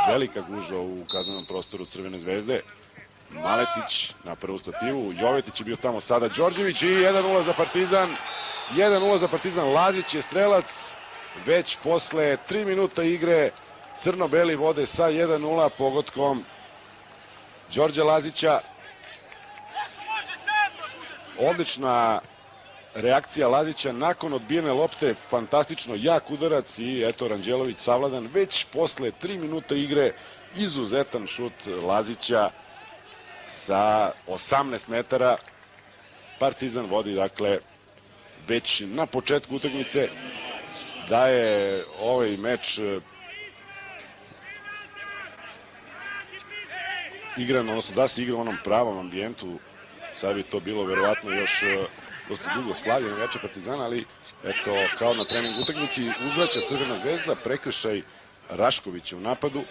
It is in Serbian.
velika gužva u kaznenom prostoru Crvene zvezde. Maletić na prvu stativu, Jovetić je bio tamo, sada Đorđević i 1-0 za Partizan. 1-0 za Partizan, Lazić je strelac već posle 3 minuta igre. Crno-beli vode sa 1-0 pogodkom Đorđa Lazića. Odlična reakcija Lazića nakon odbijene lopte, fantastično jak udarac i eto Ranđelović savladan već posle 3 minuta igre. Izuzetan šut Lazića sa 18 metara. Partizan vodi dakle već na početku utakmice. Da je ovaj meč igran, odnosno da se igra u onom pravom ambijentu, sad bi to bilo verovatno još dosta dugo slavlje na veče Partizana, ali eto, kao na trening utakmici uzvraća Crvena zvezda, prekršaj Raškovića u napadu.